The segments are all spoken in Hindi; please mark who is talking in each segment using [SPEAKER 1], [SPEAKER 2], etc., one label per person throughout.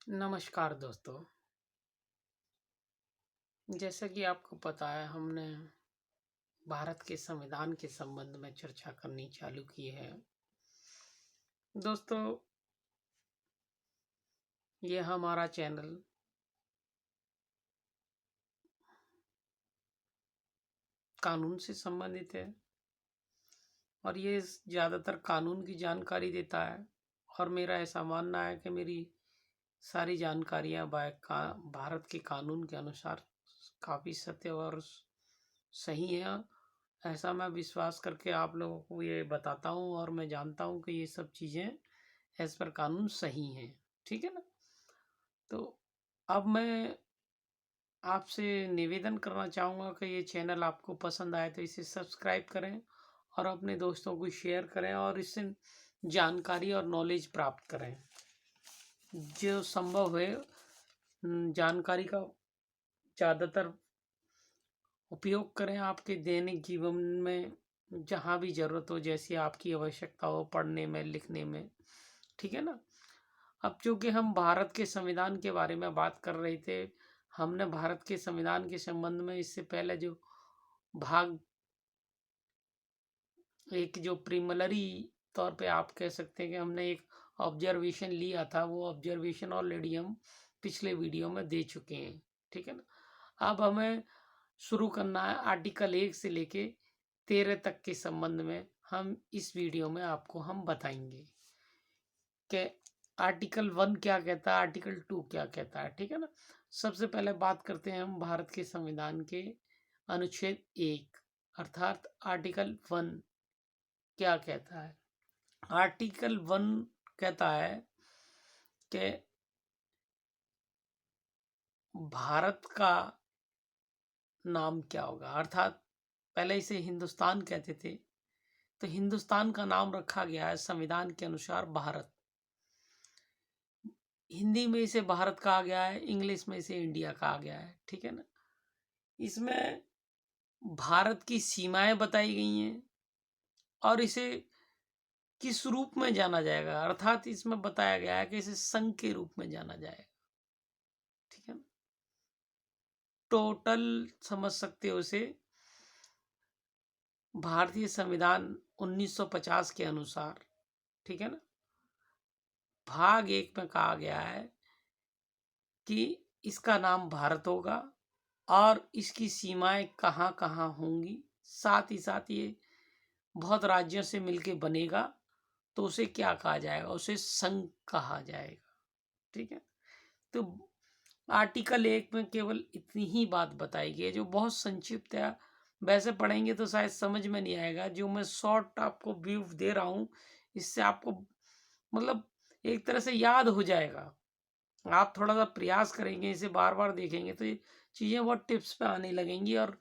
[SPEAKER 1] नमस्कार दोस्तों। जैसा कि आपको पता है, हमने भारत के संविधान के संबंध में चर्चा करनी चालू की है। दोस्तों, ये हमारा चैनल कानून से संबंधित है और ये ज़्यादातर कानून की जानकारी देता है। और मेरा ऐसा मानना है कि मेरी सारी जानकारियाँ भारत के कानून के अनुसार काफ़ी सत्य और सही हैं। ऐसा मैं विश्वास करके आप लोगों को ये बताता हूँ और मैं जानता हूँ कि ये सब चीज़ें एज पर कानून सही हैं। ठीक है ना? तो अब मैं आपसे निवेदन करना चाहूँगा कि ये चैनल आपको पसंद आए तो इसे सब्सक्राइब करें और अपने दोस्तों को शेयर करें और इससे जानकारी और नॉलेज प्राप्त करें। जो संभव है जानकारी का ज़्यादातर उपयोग करें आपके दैनिक जीवन में, जहाँ भी ज़रूरत हो, जैसी आपकी आवश्यकता हो, पढ़ने में, लिखने में। ठीक है ना? अब चूंकि हम भारत के संविधान के बारे में बात कर रहे थे, हमने भारत के संविधान के संबंध में इससे पहले जो भाग एक जो प्रीलिमिनरी तौर पे आप कह सकते हैं कि हमने एक ऑब्जर्वेशन लिया था, वो ऑब्जर्वेशन ऑलरेडी हम पिछले वीडियो में दे चुके हैं। ठीक है ना? अब हमें शुरू करना है आर्टिकल 1 से लेके 13 तक के संबंध में। हम इस वीडियो में आपको हम बताएंगे कि आर्टिकल 1 क्या कहता है, आर्टिकल 2 क्या कहता है। ठीक है ना? सबसे पहले बात करते हैं हम भारत के संविधान के अनुच्छेद 1 अर्थात आर्टिकल 1 क्या कहता है। आर्टिकल 1 कहता है कि भारत का नाम क्या होगा, अर्थात पहले इसे हिंदुस्तान कहते थे, तो हिंदुस्तान का नाम रखा गया है संविधान के अनुसार भारत। हिंदी में इसे भारत कहा गया है, इंग्लिश में इसे इंडिया कहा गया है। ठीक है ना? इसमें भारत की सीमाएं बताई गई हैं और इसे किस रूप में जाना जाएगा, अर्थात इसमें बताया गया है कि इसे संघ के रूप में जाना जाएगा। ठीक है ना? टोटल समझ सकते हो इसे, भारतीय संविधान 1950 के अनुसार, ठीक है ना, भाग 1 में कहा गया है कि इसका नाम भारत होगा और इसकी सीमाएं कहाँ कहाँ होंगी। साथ ही साथ ये बहुत राज्यों से मिलके बनेगा, तो उसे क्या कहा जाएगा, उसे संघ कहा जाएगा। ठीक है? तो आर्टिकल 1 में केवल इतनी ही बात बताई गई है, जो बहुत संक्षिप्त है। वैसे पढ़ेंगे तो शायद समझ में नहीं आएगा। जो मैं शॉर्ट आपको व्यू दे रहा हूँ, इससे आपको मतलब एक तरह से याद हो जाएगा। आप थोड़ा सा प्रयास करेंगे, इसे बार बार देखेंगे तो ये चीज़ें बहुत टिप्स पे आने लगेंगी और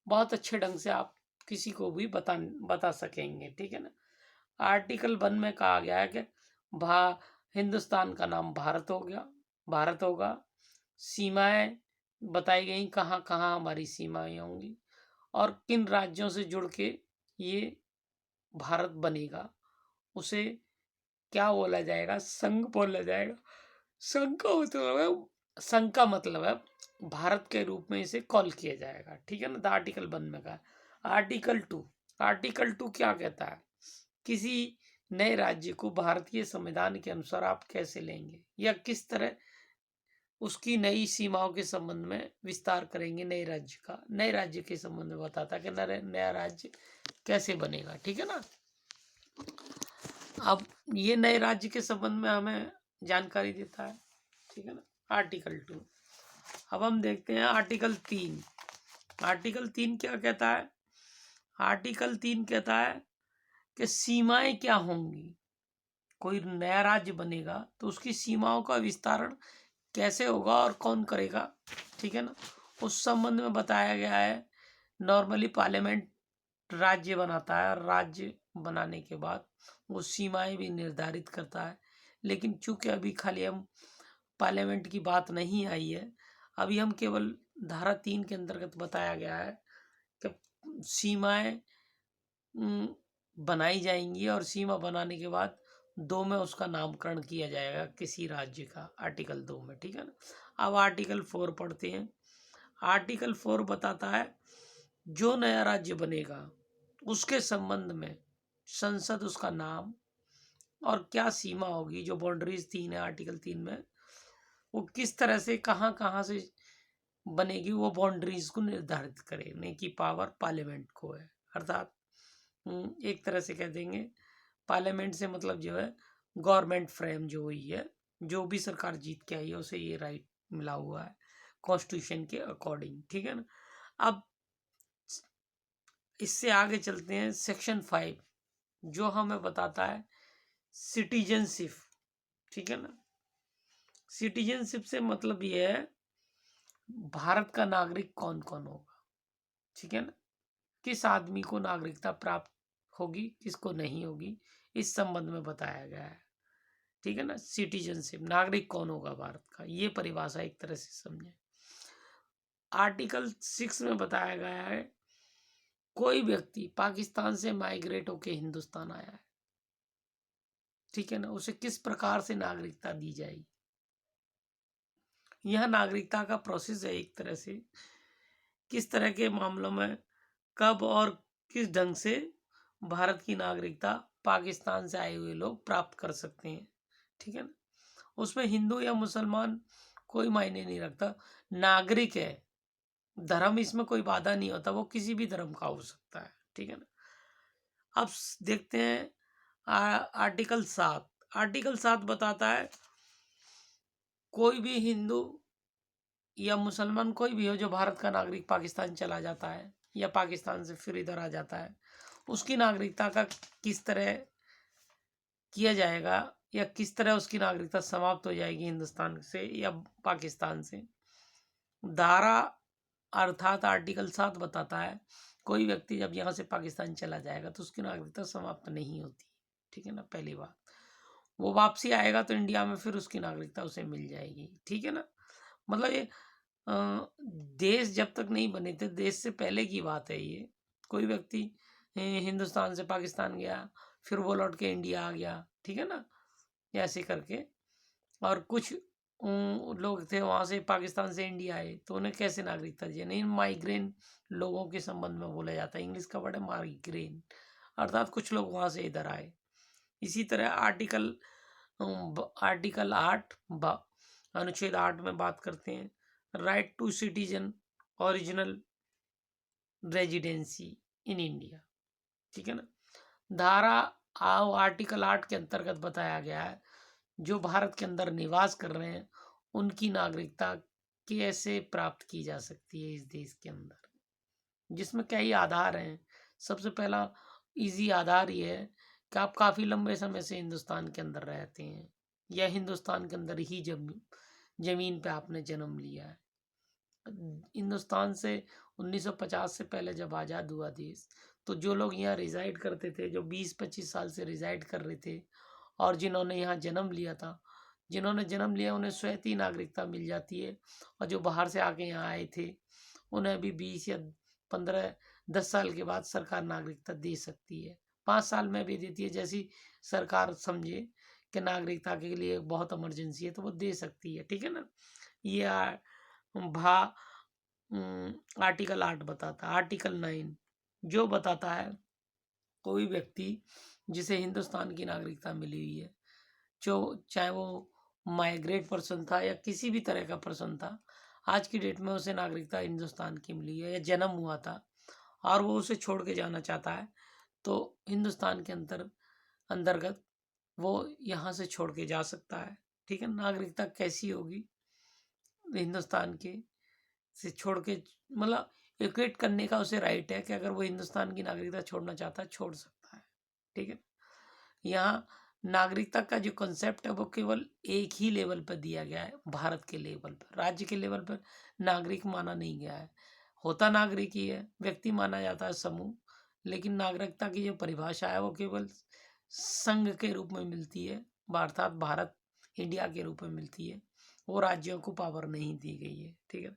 [SPEAKER 1] बहुत अच्छे ढंग से आप किसी को भी बता सकेंगे। ठीक है ना? आर्टिकल 1 में कहा गया है कि भा हिंदुस्तान का नाम भारत होगा। सीमाएं बताई गई, कहाँ कहाँ हमारी सीमाएं होंगी और किन राज्यों से जुड़ के ये भारत बनेगा, उसे क्या बोला जाएगा, संघ बोला जाएगा। संघ का मतलब है संघ का मतलब है भारत के रूप में इसे कॉल किया जाएगा। ठीक है ना? तो आर्टिकल 1 में का आर्टिकल 2 क्या कहता है, किसी नए राज्य को भारतीय संविधान के अनुसार आप कैसे लेंगे या किस तरह उसकी नई सीमाओं के संबंध में विस्तार करेंगे। नए राज्य के संबंध में बताता है कि नया राज्य कैसे बनेगा। ठीक है ना? अब ये नए राज्य के संबंध में हमें जानकारी देता है। ठीक है ना? आर्टिकल 2। अब हम देखते हैं आर्टिकल 3 क्या कहता है। आर्टिकल 3 कहता है कि सीमाएं क्या होंगी। कोई नया राज्य बनेगा तो उसकी सीमाओं का विस्तारण कैसे होगा और कौन करेगा। ठीक है ना? उस संबंध में बताया गया है। नॉर्मली पार्लियामेंट राज्य बनाता है और राज्य बनाने के बाद वो सीमाएं भी निर्धारित करता है। लेकिन चूंकि अभी खाली हम पार्लियामेंट की बात नहीं आई है, अभी हम केवल धारा 3 के अंतर्गत बताया गया है कि सीमाएं बनाई जाएंगी और सीमा बनाने के बाद 2 में उसका नामकरण किया जाएगा किसी राज्य का, आर्टिकल 2 में, ठीक है ना। अब आर्टिकल 4 पढ़ते हैं। आर्टिकल 4 बताता है जो नया राज्य बनेगा उसके संबंध में संसद उसका नाम और क्या सीमा होगी, जो बाउंड्रीज 3 है आर्टिकल 3 में, वो किस तरह से कहाँ कहाँ से बनेगी, वो बाउंड्रीज को निर्धारित करने की पावर पार्लियामेंट को है। अर्थात एक तरह से कह देंगे पार्लियामेंट से मतलब जो है गवर्नमेंट फ्रेम जो हुई है, जो भी सरकार जीत के आई है उसे ये राइट मिला हुआ है कॉन्स्टिट्यूशन के अकॉर्डिंग, ठीक है ना। अब इससे आगे चलते हैं। सेक्शन 5 जो हमें बताता है सिटीजनशिप, ठीक है ना। सिटीजनशिप से मतलब ये है भारत का नागरिक कौन कौन होगा, ठीक है ना। किस आदमी को नागरिकता प्राप्त होगी, किसको नहीं होगी, इस संबंध में बताया गया है, ठीक है ना। सिटीजनशिप, नागरिक कौन होगा भारत का, ये परिभाषा एक तरह से समझे। आर्टिकल 6 में बताया गया है कोई व्यक्ति पाकिस्तान से माइग्रेट होके हिंदुस्तान आया है, ठीक है ना, उसे किस प्रकार से नागरिकता दी जाएगी। यह नागरिकता का प्रोसेस है एक तरह से, किस तरह के मामलों में कब और किस ढंग से भारत की नागरिकता पाकिस्तान से आए हुए लोग प्राप्त कर सकते हैं, ठीक है ना। उसमें हिंदू या मुसलमान कोई मायने नहीं रखता, नागरिक है, धर्म इसमें कोई बाधा नहीं होता, वो किसी भी धर्म का हो सकता है, ठीक है ना। अब देखते हैं आर्टिकल 7। आर्टिकल 7 बताता है कोई भी हिंदू या मुसलमान कोई भी हो जो भारत का नागरिक पाकिस्तान चला जाता है या पाकिस्तान से फिर इधर आ जाता है, उसकी नागरिकता का किस तरह किया जाएगा या किस तरह उसकी नागरिकता समाप्त हो जाएगी हिंदुस्तान से या पाकिस्तान से। धारा अर्थात आर्टिकल 7 बताता है कोई व्यक्ति जब यहाँ से पाकिस्तान चला जाएगा तो उसकी नागरिकता समाप्त नहीं होती, ठीक है ना। पहली बात, वो वापसी आएगा तो इंडिया में फिर उसकी नागरिकता उसे मिल जाएगी, ठीक है ना। मतलब ये देश जब तक नहीं बने थे, देश से पहले की बात है ये। कोई व्यक्ति हिंदुस्तान से पाकिस्तान गया, फिर वो लौट के इंडिया आ गया, ठीक है ना, ऐसे करके। और कुछ लोग थे वहाँ से पाकिस्तान से इंडिया आए तो उन्हें कैसे नागरिकता दी, नहीं माइग्रेन लोगों के संबंध में बोला जाता है, इंग्लिश का वर्ड है माइग्रेन, अर्थात कुछ लोग वहाँ से इधर आए। इसी तरह आर्टिकल 8 अनुच्छेद 8 में बात करते हैं right to citizen original residency in India, ठीक है ना। धारा आर्टिकल 8 के अंतर्गत बताया गया है जो भारत के अंदर निवास कर रहे हैं उनकी नागरिकता कैसे प्राप्त की जा सकती है इस देश के अंदर, जिसमें कई आधार हैं। सबसे पहला इजी आधार ये है कि आप काफ़ी लंबे समय से हिंदुस्तान के अंदर रहते हैं या हिंदुस्तान के अंदर ही जमीन पे आपने जन्म लिया है। हिंदुस्तान से 1950 से पहले जब आज़ाद हुआ देश, तो जो लोग यहाँ रिजाइड करते थे, जो 20-25 साल से रिजाइड कर रहे थे और जिन्होंने यहाँ जन्म लिया था, जिन्होंने जन्म लिया उन्हें स्वैत ही नागरिकता मिल जाती है। और जो बाहर से आके यहाँ आए थे उन्हें भी 20 या 15-10 साल के बाद सरकार नागरिकता दे सकती है, 5 साल में भी देती है, जैसी सरकार समझे कि नागरिकता के लिए बहुत इमरजेंसी है तो वो दे सकती है, ठीक है ना। ये भा आर्टिकल 8 बताता है। आर्टिकल 9 जो बताता है कोई व्यक्ति जिसे हिंदुस्तान की नागरिकता मिली हुई है, जो चाहे वो माइग्रेट पर्सन था या किसी भी तरह का पर्सन था, आज की डेट में उसे नागरिकता हिंदुस्तान की मिली है या जन्म हुआ था और वो उसे छोड़ के जाना चाहता है तो हिंदुस्तान के अंतर्गत वो यहाँ से छोड़ के जा सकता है, ठीक है। नागरिकता कैसी होगी, हिंदुस्तान के से छोड़ के, मतलब इक्वेट करने का उसे राइट है कि अगर वो हिंदुस्तान की नागरिकता छोड़ना चाहता है छोड़ सकता है, ठीक है। यहाँ नागरिकता का जो कॉन्सेप्ट है वो केवल एक ही लेवल पर दिया गया है, भारत के लेवल पर, राज्य के लेवल पर नागरिक माना नहीं गया है। होता नागरिक ही है, व्यक्ति माना जाता है समूह, लेकिन नागरिकता की जो परिभाषा है वो केवल संघ के रूप में मिलती है, अर्थात भारत इंडिया के रूप में मिलती है, वो राज्यों को पावर नहीं दी गई है, ठीक है।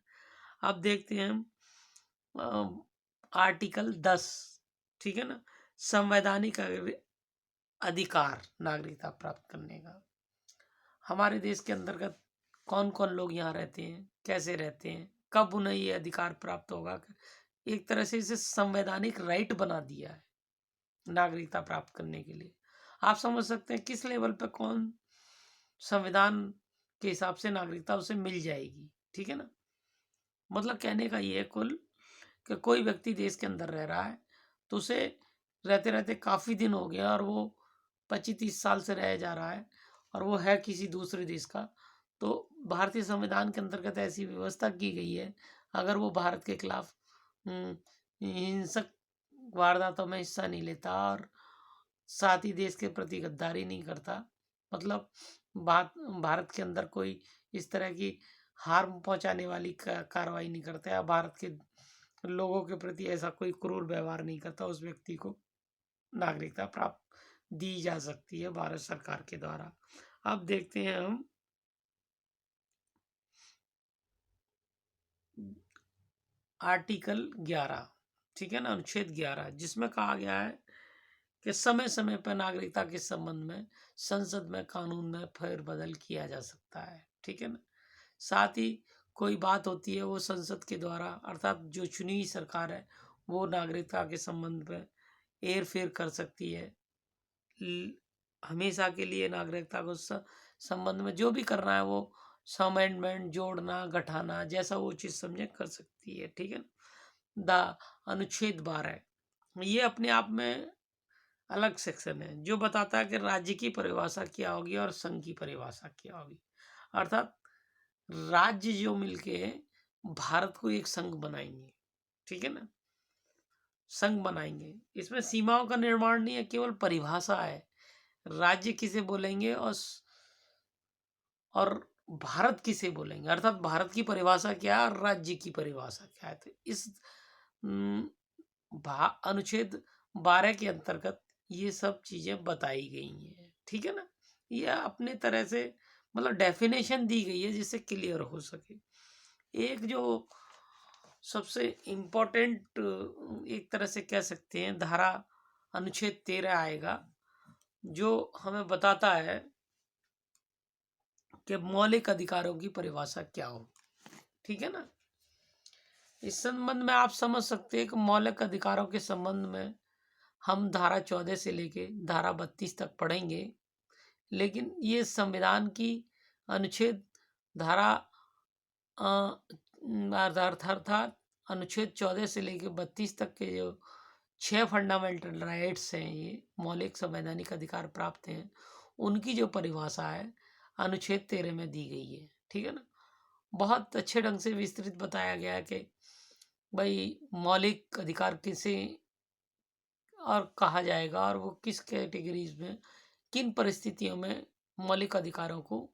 [SPEAKER 1] अब देखते हैं हम आर्टिकल 10, ठीक है ना, संवैधानिक अधिकार नागरिकता प्राप्त करने का। हमारे देश के अंतर्गत कौन कौन लोग यहाँ रहते हैं, कैसे रहते हैं, कब उन्हें ये अधिकार प्राप्त होगा, एक तरह से इसे संवैधानिक राइट बना दिया है नागरिकता प्राप्त करने के लिए। आप समझ सकते हैं किस लेवल पे कौन संविधान के हिसाब से नागरिकता उसे मिल जाएगी। ठीक है ना, मतलब कहने का ये है कुल कि कोई व्यक्ति देश के अंदर रह रहा है तो उसे रहते रहते काफ़ी दिन हो गया और वो 25-30 साल से रह जा रहा है और वो है किसी दूसरे देश का, तो भारतीय संविधान के अंतर्गत ऐसी व्यवस्था की गई है, अगर वो भारत के खिलाफ हिंसक वारदातों में हिस्सा नहीं लेता और साथ ही देश के प्रति गद्दारी नहीं करता, मतलब भारत के अंदर कोई इस तरह की हार्म पहुंचाने वाली कार्रवाई नहीं करता या भारत के लोगों के प्रति ऐसा कोई क्रूर व्यवहार नहीं करता, उस व्यक्ति को नागरिकता प्राप्त दी जा सकती है भारत सरकार के द्वारा। अब देखते हैं हम आर्टिकल 11, ठीक है ना, अनुच्छेद 11, जिसमें कहा गया है कि समय समय पर नागरिकता के संबंध में संसद में कानून में फेरबदल किया जा सकता है। ठीक है ना, साथ ही कोई बात होती है वो संसद के द्वारा अर्थात जो चुनी हुई सरकार है वो नागरिकता के संबंध में हेर फेर कर सकती है। हमेशा के लिए नागरिकता को संबंध में जो भी करना है वो अमेंडमेंट जोड़ना घटाना जैसा वो चीज़ समझे कर सकती है। ठीक है ना, अनुच्छेद 12 ये अपने आप में अलग सेक्शन है जो बताता है कि राज्य की परिभाषा क्या होगी और संघ की परिभाषा क्या होगी। अर्थात राज्य जो मिलके भारत को एक संघ बनाएंगे। ठीक है ना, संघ बनाएंगे, इसमें सीमाओं का निर्माण नहीं है, केवल परिभाषा है, राज्य किसे बोलेंगे और भारत किसे बोलेंगे, अर्थात भारत की परिभाषा क्या है और राज्य की परिभाषा क्या है। तो इस अनुच्छेद 12 के अंतर्गत ये सब चीजें बताई गई हैं। ठीक है ना, ये अपने तरह से मतलब डेफिनेशन दी गई है जिससे क्लियर हो सके। एक जो सबसे इम्पोर्टेंट एक तरह से कह सकते हैं धारा अनुच्छेद 13 आएगा जो हमें बताता है कि मौलिक अधिकारों की परिभाषा क्या हो। ठीक है ना, इस संबंध में आप समझ सकते हैं कि मौलिक अधिकारों के संबंध में हम धारा 14 से लेके धारा 32 तक पढ़ेंगे, लेकिन ये संविधान की अनुच्छेद धारा अर्थात अनुच्छेद 14 से लेकर 32 तक के जो 6 फंडामेंटल राइट्स हैं, ये मौलिक संवैधानिक अधिकार प्राप्त हैं, उनकी जो परिभाषा है अनुच्छेद 13 में दी गई है। ठीक है ना, बहुत अच्छे ढंग से विस्तृत बताया गया है कि भाई मौलिक अधिकार किसे और कहा जाएगा और वो किस कैटेगरीज में किन परिस्थितियों में मौलिक अधिकारों को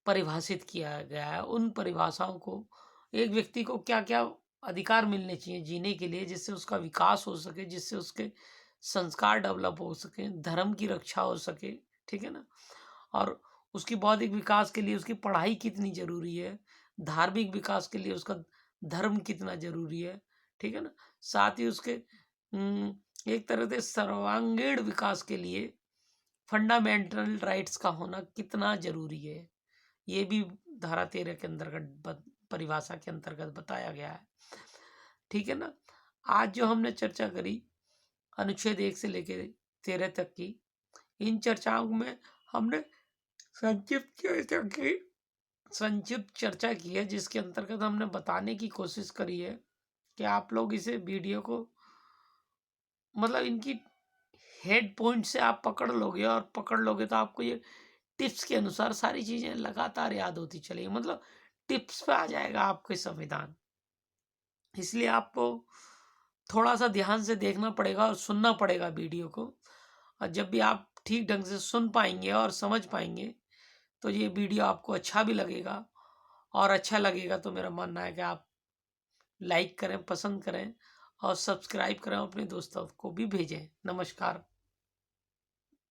[SPEAKER 1] परिभाषित किया गया है, उन परिभाषाओं को एक व्यक्ति को क्या क्या अधिकार मिलने चाहिए जीने के लिए, जिससे उसका विकास हो सके, जिससे उसके संस्कार डेवलप हो सके, धर्म की रक्षा हो सके। ठीक है ना, और उसकी बौद्धिक विकास के लिए उसकी पढ़ाई कितनी जरूरी है, धार्मिक विकास के लिए उसका धर्म कितना जरूरी है। ठीक है ना, साथ ही उसके एक तरह से सर्वांगीण विकास के लिए फंडामेंटल राइट्स का होना कितना जरूरी है, ये भी धारा 13 के अंतर्गत परिभाषा के अंतर्गत बताया गया है। ठीक है ना, आज जो हमने चर्चा करी अनुच्छेद 1 से लेकर 13 तक की, इन चर्चाओं में हमने संक्षिप्त चर्चा की है, जिसके अंतर्गत हमने बताने की कोशिश करी है कि आप लोग इसे वीडियो को मतलब इनकी हेड पॉइंट से आप पकड़ लोगे और पकड़ लोगे तो आपको ये टिप्स के अनुसार सारी चीजें लगातार याद होती चलेगी, मतलब टिप्स पे आ जाएगा आपके संविधान। इसलिए आपको थोड़ा सा ध्यान से देखना पड़ेगा और सुनना पड़ेगा वीडियो को, और जब भी आप ठीक ढंग से सुन पाएंगे और समझ पाएंगे तो ये वीडियो आपको अच्छा भी लगेगा, और अच्छा लगेगा तो मेरा मानना है कि आप लाइक करें, पसंद करें और सब्सक्राइब करें, अपने दोस्तों को भी भेजें। नमस्कार।